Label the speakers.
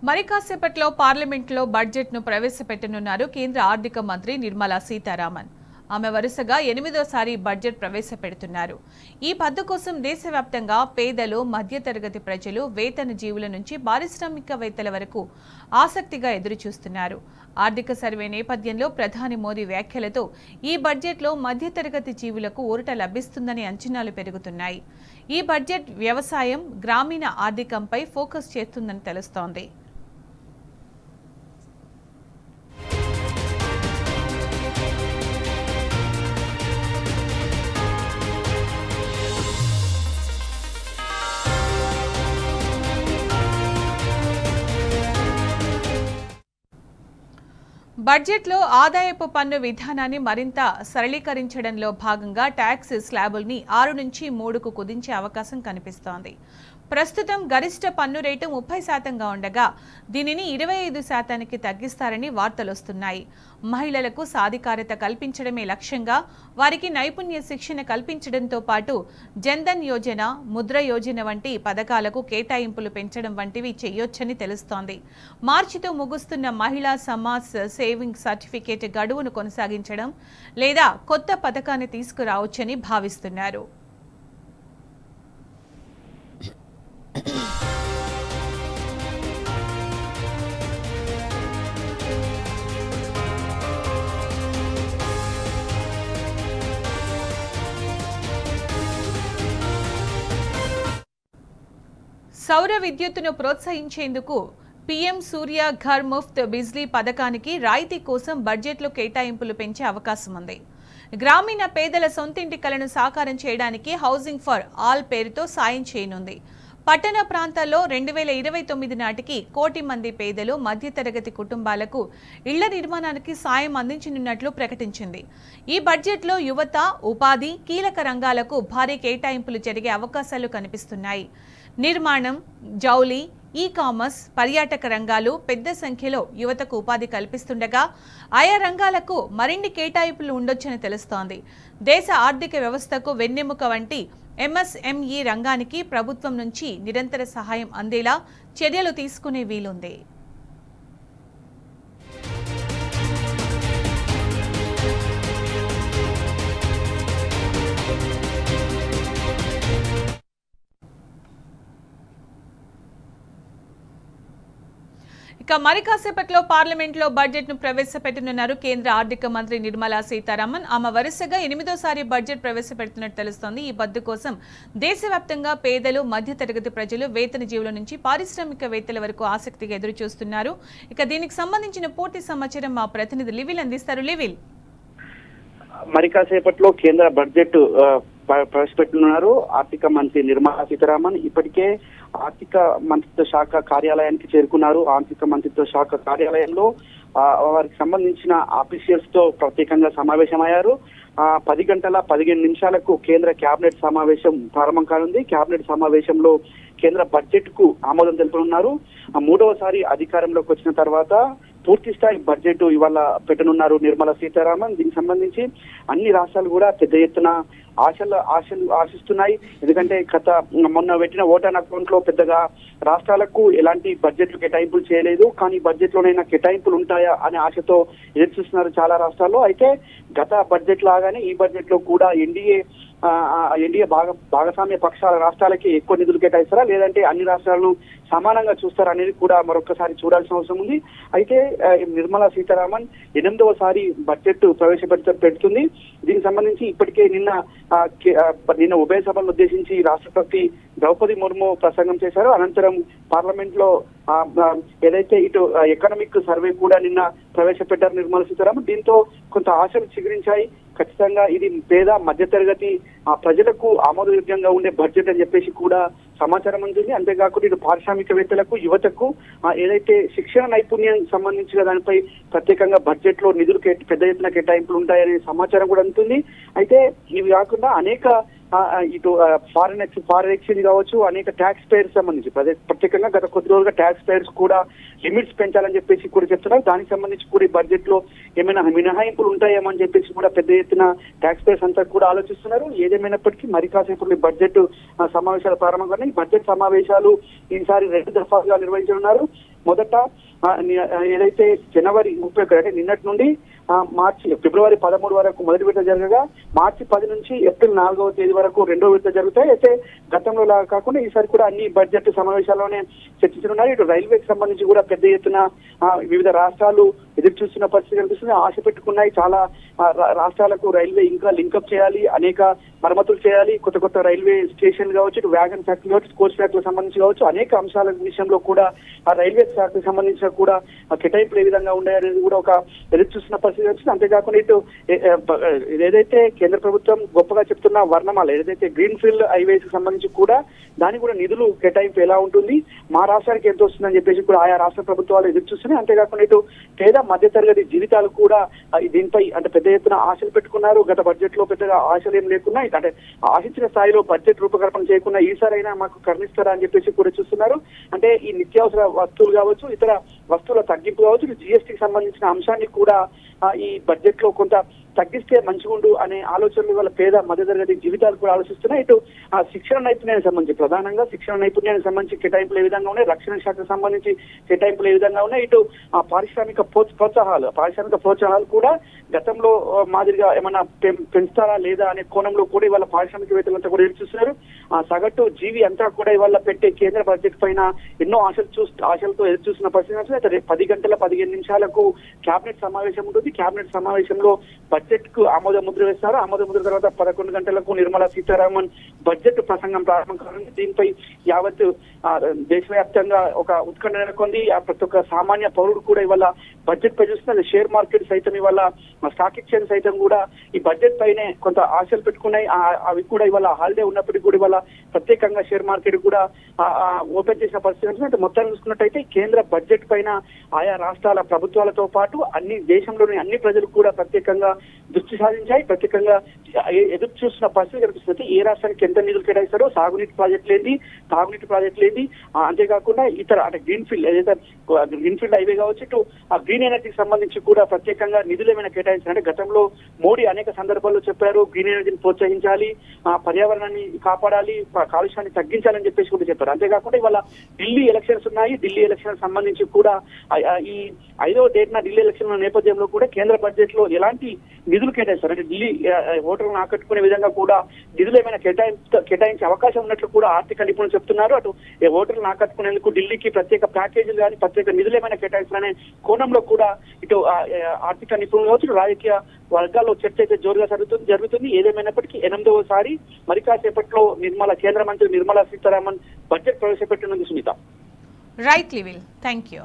Speaker 1: మరి కాసేపట్లో పార్లమెంట్లో బడ్జెట్ను ప్రవేశపెట్టనున్నారు కేంద్ర ఆర్థిక మంత్రి నిర్మలా సీతారామన్. ఆమె వరుసగా 8వ సారి బడ్జెట్ ప్రవేశపెడుతున్నారు. ఈ పద్దు కోసం దేశవ్యాప్తంగా పేదలు, మధ్యతరగతి ప్రజలు, వేతన జీవుల నుంచి పారిశ్రామికవేత్తల వరకు ఆసక్తిగా ఎదురుచూస్తున్నారు. ఆర్థిక సర్వే నేపథ్యంలో ప్రధాని మోదీ వ్యాఖ్యలతో ఈ బడ్జెట్లో మధ్యతరగతి జీవులకు ఊరట లభిస్తుందని అంచనాలు పెరుగుతున్నాయి. ఈ బడ్జెట్ వ్యవసాయం, గ్రామీణ ఆర్థికంపై ఫోకస్ చేస్తుందని తెలుస్తోంది. బడ్జెట్లో ఆదాయపు పన్ను విధానాన్ని మరింత సరళీకరించడంలో భాగంగా ట్యాక్స్ స్లాబుల్ని 6 నుంచి 3కు కుదించే అవకాశం కనిపిస్తోంది. ప్రస్తుతం గరిష్ట పన్ను రేటు 30%గా ఉండగా దీనిని 25%కి తగ్గిస్తారని వార్తలొస్తున్నాయి. మహిళలకు సాధికారత కల్పించడమే లక్ష్యంగా వారికి నైపుణ్య శిక్షణ కల్పించడంతో పాటు జన్ధన్ యోజన, ముద్ర యోజన వంటి పథకాలకు కేటాయింపులు పెంచడం వంటివి చేయొచ్చని తెలుస్తోంది. మార్చితో ముగుస్తున్న మహిళా సమాజ్ సేవింగ్ సర్టిఫికేట్ గడువును కొనసాగించడం లేదా కొత్త పథకాన్ని తీసుకురావచ్చని భావిస్తున్నారు. సౌర విద్యుత్తును ప్రోత్సహించేందుకు పీఎం సూర్య ఘర్ ముఫ్త్ బిజ్లీ పథకానికి రాయితీ కోసం బడ్జెట్లో కేటాయింపులు పెంచే అవకాశం ఉంది. గ్రామీణ పేదల సొంతింటి కలను సాకారం చేయడానికి హౌసింగ్ ఫర్ ఆల్ పేరుతో సాయం చేయనుంది. పట్టణ ప్రాంతాల్లో 2029 నాటికి 1 కోటి మంది పేదలు, మధ్యతరగతి కుటుంబాలకు ఇళ్ల నిర్మాణానికి సాయం అందించనున్నట్లు ప్రకటించింది. ఈ బడ్జెట్లో యువత, ఉపాధి, కీలక రంగాలకు భారీ కేటాయింపులు జరిగే అవకాశాలు కనిపిస్తున్నాయి. నిర్మాణం, జౌళి, ఈ-కామర్స్, పర్యాటక రంగాలు పెద్ద సంఖ్యలో యువతకు ఉపాధి కల్పిస్తుండగా ఆయా రంగాలకు మరిన్ని కేటాయింపులు ఉండొచ్చని తెలుస్తోంది. దేశ ఆర్థిక వ్యవస్థకు వెన్నెముక వంటి ఎంఎస్ఎంఈ రంగానికి ప్రభుత్వం నుంచి నిరంతర సహాయం అందేలా చర్యలు తీసుకునే వీలుంది. ఇక మరి కాసేపట్లో పార్లమెంట్లో బడ్జెట్ను ప్రవేశపెట్టనున్నారు కేంద్ర ఆర్థిక మంత్రి నిర్మలా సీతారామన్. ఆమె వరుసగా 8వ సారి బడ్జెట్ ప్రవేశపెడుతున్నట్టు తెలుస్తోంది. ఈ పద్దు కోసం దేశవ్యాప్తంగా పేదలు, మధ్యతరగతి ప్రజలు, వేతన జీవుల నుంచి పారిశ్రామికవేత్తల వరకు ఆసక్తిగా ఎదురుచూస్తున్నారు. ఇక దీనికి సంబంధించిన పూర్తి సమాచారం మా ప్రతినిధి లివిల్ అందిస్తారు. లివిల్,
Speaker 2: మరి కాసేపట్లో కేంద్ర బడ్జెట్ ప్రవేశపెట్టనున్నారు ఆర్థిక మంత్రి నిర్మలా సీతారామన్. ఇప్పటికే ఆర్థిక మంత్రిత్వ శాఖ కార్యాలయానికి చేరుకున్నారు. ఆర్థిక మంత్రిత్వ శాఖ కార్యాలయంలో వారికి సంబంధించిన ఆఫీషియల్స్ తో ప్రత్యేకంగా సమావేశమయ్యారు. 10 గంటల 15 నిమిషాలకు కేంద్ర కేబినెట్ సమావేశం ప్రారంభం కానుంది. కేబినెట్ సమావేశంలో కేంద్ర బడ్జెట్ కు ఆమోదం తెలుపనున్నారు. 3వ సారి అధికారంలోకి వచ్చిన తర్వాత పూర్తి స్థాయి బడ్జెట్ ఇవాళ పెట్టనున్నారు నిర్మలా సీతారామన్. దీనికి సంబంధించి అన్ని రాష్ట్రాలు కూడా పెద్ద ఎత్తున ఆశిస్తున్నాయి. ఎందుకంటే మొన్న పెట్టిన ఓటాన్ అకౌంట్ లో పెద్దగా రాష్ట్రాలకు ఎలాంటి బడ్జెట్లు కేటాయింపులు చేయలేదు. కానీ బడ్జెట్ లోనైనా కేటాయింపులు ఉంటాయా అనే ఆశతో ఎదురు చూస్తున్నారు చాలా రాష్ట్రాల్లో. అయితే గత బడ్జెట్ లాగానే ఈ బడ్జెట్ లో కూడా ఎన్డీఏ భాగస్వామ్య పక్షాల రాష్ట్రాలకి ఎక్కువ నిధులు కేటాయిస్తారా, లేదంటే అన్ని రాష్ట్రాలను సమానంగా చూస్తారా అనేది కూడా మరొకసారి చూడాల్సిన అవసరం ఉంది. అయితే నిర్మలా సీతారామన్ 8వ సారి బడ్జెట్ పెడుతుంది. దీనికి సంబంధించి ఇప్పటికే నిన్న ఉభయ సభలను ఉద్దేశించి రాష్ట్రపతి ద్రౌపది ముర్ము ప్రసంగం చేశారు. అనంతరం పార్లమెంట్ లో ఏదైతే ఇటు ఎకనామిక్ సర్వే కూడా నిన్న ప్రవేశపెట్టారు నిర్మలా సీతారామన్. దీంతో కొంత ఆశలు చిగురించాయి. ఖచ్చితంగా ఇది పేద, మధ్యతరగతి ప్రజలకు ఆమోదయోగ్యంగా ఉండే బడ్జెట్ అని చెప్పేసి కూడా సమాచారం ఉంటుంది. అంతేకాకుండా ఇటు పారిశ్రామికవేత్తలకు, యువతకు ఏదైతే శిక్షణ నైపుణ్యం సంబంధించిన దానిపై ప్రత్యేకంగా బడ్జెట్ లో నిధులు పెద్ద ఎత్తున కేటాయింపులు ఉంటాయనే సమాచారం కూడా అందుతుంది. అయితే ఇవి కాకుండా అనేక ఇటు ఫారెన్ ఎక్స్చేంజ్ కావచ్చు, అనేక ట్యాక్స్ పేయర్స్ సంబంధించి ప్రత్యేకంగా గత కొద్ది రోజులుగా ట్యాక్స్ పేయర్స్ కూడా లిమిట్స్ పెంచాలని చెప్పేసి కూడా చెప్తున్నారు. దానికి సంబంధించి కూడా ఈ బడ్జెట్ లో ఏమైనా మినహాయింపులు ఉంటాయేమని చెప్పేసి కూడా పెద్ద ఎత్తున ట్యాక్స్ పేయర్స్ అంతా కూడా ఆలోచిస్తున్నారు. ఏదేమైనప్పటికీ మరి కాసేపు ఈ బడ్జెట్ సమావేశాలు ప్రారంభంగానే ఈ బడ్జెట్ సమావేశాలు ఈసారి 2 దఫాలుగా నిర్వహించనున్నారు. మొదట ఏదైతే జనవరి 31 అంటే నిన్నటి నుండి ఫిబ్రవరి 13 వరకు మొదటి విడత జరగగా, మార్చి 10 నుంచి ఏప్రిల్ 4వ తేదీ వరకు రెండో విడత జరుగుతాయి. అయితే గతంలో లాగా కాకుండా ఈసారి కూడా అన్ని బడ్జెట్ సమావేశాల్లోనే చర్చించనున్నారు. ఇటు రైల్వేకి సంబంధించి కూడా పెద్ద ఎత్తున వివిధ రాష్ట్రాలు ఎదురు చూస్తున్న పరిస్థితి కనిపిస్తుంది. ఆశ పెట్టుకున్నాయి చాలా రాష్ట్రాలకు రైల్వే ఇంకా లింకప్ చేయాలి, అనేక మరమ్మతులు చేయాలి, కొత్త రైల్వే స్టేషన్ కావచ్చు, ఇటు వ్యాగన్ ఫ్యాక్టరీ కావచ్చు, కోచ్ ఫ్యాక్టరీకి సంబంధించి కావచ్చు, అనేక అంశాల విషయంలో కూడా ఆ రైల్వే శాఖకు సంబంధించిన కూడా కేటాయింపులు ఏ విధంగా ఉన్నాయనేది కూడా ఒక ఎదురు చూస్తున్న పరిస్థితి వచ్చింది. అంతేకాకుండా ఇటు ఏదైతే కేంద్ర ప్రభుత్వం గొప్పగా చెప్తున్న వర్ణమాల ఏదైతే గ్రీన్ ఫీల్డ్ హైవేస్ కి సంబంధించి కూడా దానికి కూడా నిధులు కేటాయింపు ఎలా ఉంటుంది, మా రాష్ట్రానికి ఎంత వస్తుందని చెప్పేసి కూడా ఆయా రాష్ట్ర ప్రభుత్వాలు ఎదురు చూస్తున్నాయి. అంతేకాకుండా ఇటు పేద మధ్యతరగతి జీవితాలు కూడా దీనిపై అంటే పెద్ద ఎత్తున ఆశలు పెట్టుకున్నారు. గత బడ్జెట్ లో పెద్దగా ఆశలు ఏం లేకున్నా అంటే ఆశించిన స్థాయిలో బడ్జెట్ రూపకల్పన చేయకుండా ఈసారైనా మాకు కరుణిస్తారా అని చెప్పేసి కూడా చూస్తున్నారు. అంటే ఈ నిత్యావసర వస్తువులు కావచ్చు, ఇతర వస్తువుల తగ్గింపు కావచ్చు, జిఎస్టీకి సంబంధించిన అంశాన్ని కూడా ఈ బడ్జెట్ లో కొంత తగ్గిస్తే మంచిగుండు అనే ఆలోచనలు వాళ్ళ పేద మధ్యతరగతి జీవితాలు కూడా ఆలోచిస్తున్నాయి. ఇటు శిక్షణ నైపుణ్యానికి సంబంధించి ప్రధానంగా శిక్షణ నైపుణ్యానికి సంబంధించి కేటాయింపులు ఏ విధంగా ఉన్నాయి, రక్షణ శాఖకు సంబంధించి కేటాయింపులు ఏ విధంగా ఉన్నాయి, ఇటు పారిశ్రామిక ప్రోత్సాహాలు కూడా గతంలో మాదిరిగా ఏమన్నా పెంచుతారా లేదా అనే కోణంలో కూడా ఇవాళ పారిశ్రామికవేత్తలంతా కూడా ఎదురుచూస్తున్నారు. సగటు జీవి అంతా కూడా ఇవాళ పెట్టే కేంద్ర బడ్జెట్ పైన ఎన్నో ఆశలతో ఎదురు చూస్తున్న పరిస్థితి. అయితే 10 గంటల 15 నిమిషాలకు కేబినెట్ సమావేశం ఉంటుంది. కేబినెట్ సమావేశంలో బడ్జెట్ కు ఆమోద ముద్ర వేస్తారు. ఆమోద ముద్ర తర్వాత 11 గంటలకు నిర్మలా సీతారామన్ బడ్జెట్ ప్రసంగం ప్రారంభం కానుంది. దీనిపై యావత్ దేశవ్యాప్తంగా ఒక ఉత్కంఠ నెలకొంది. ప్రతి ఒక్క సామాన్య పౌరుడు కూడా ఇవాళ బడ్జెట్ పై చూస్తున్నారు. షేర్ మార్కెట్ సైతం ఇవాళ స్టాక్ ఎక్స్చేంజ్ సైతం కూడా ఈ బడ్జెట్ పైనే కొంత ఆశలు పెట్టుకున్నాయి. అవి కూడా ఇవాళ హాలిడే ఉన్నప్పటికీ కూడా ఇవాళ ప్రత్యేకంగా షేర్ మార్కెట్ కూడా ఓపెన్ చేసిన పరిస్థితి. అంటే మొత్తాన్ని చూసుకున్నట్టయితే కేంద్ర బడ్జెట్ పైన ఆయా రాష్ట్రాల ప్రభుత్వాలతో పాటు దేశంలోని అన్ని ప్రజలు కూడా ప్రత్యేకంగా దృష్టి సాధించాయి. ప్రత్యేకంగా ఎదురు చూస్తున్న పరిస్థితి కనిపిస్తుంది. ఏ రాష్ట్రానికి ఎంత నిధులు కేటాయిస్తారో, సాగునీటి ప్రాజెక్టులు ఏంటి, తాగునీటి ప్రాజెక్టులు ఏంటి, అంతేకాకుండా ఇతర అంటే గ్రీన్ ఫీల్డ్ హైవే కావచ్చు, ఇటు ఆ గ్రీన్ ఎనర్జీకి సంబంధించి కూడా ప్రత్యేకంగా నిధులు ఏమైనా కేటాయించాలంటే గతంలో మోడీ అనేక సందర్భాల్లో చెప్పారు గ్రీన్ ఎనర్జీని ప్రోత్సహించాలి, పర్యావరణాన్ని కాపాడాలి, కాలుష్యాన్ని తగ్గించాలని చెప్పేసి కూడా చెప్పారు. అంతేకాకుండా ఇవాళ ఢిల్లీ ఎలక్షన్స్ ఉన్నాయి. ఢిల్లీ ఎలక్షన్ సంబంధించి కూడా ఈ 5వ డేట్న ఢిల్లీ ఎలక్షన్ల నేపథ్యంలో కూడా కేంద్ర బడ్జెట్ లో ఎలాంటి నిధులు కేటాయిస్తారు అంటే ఢిల్లీ ఓటర్లను ఆకట్టుకునే విధంగా కూడా నిధులు ఏమైనా కేటాయించే అవకాశం ఉన్నట్లు కూడా ఆర్థిక నిపుణులు చెప్తున్నారు. అటు ఓటర్లను ఆకట్టుకునేందుకు ఢిల్లీకి ప్రత్యేక ప్యాకేజీలు కానీ ప్రత్యేక నిధులు ఏమైనా కేటాయిస్తారనే కోణంలో కూడా ఇటు ఆర్థిక నిపుణులు కావచ్చు, రాజకీయ వర్గాల్లో చర్చ అయితే జోరుగా జరుగుతుంది. ఏదేమైనప్పటికీ 8వసారి మరి కాసేపట్లో కేంద్ర మంత్రి నిర్మలా సీతారామన్ బడ్జెట్ ప్రవేశపెట్టనుంది. సునీత.
Speaker 1: రైట్ లివిల్, థ్యాంక్ యూ.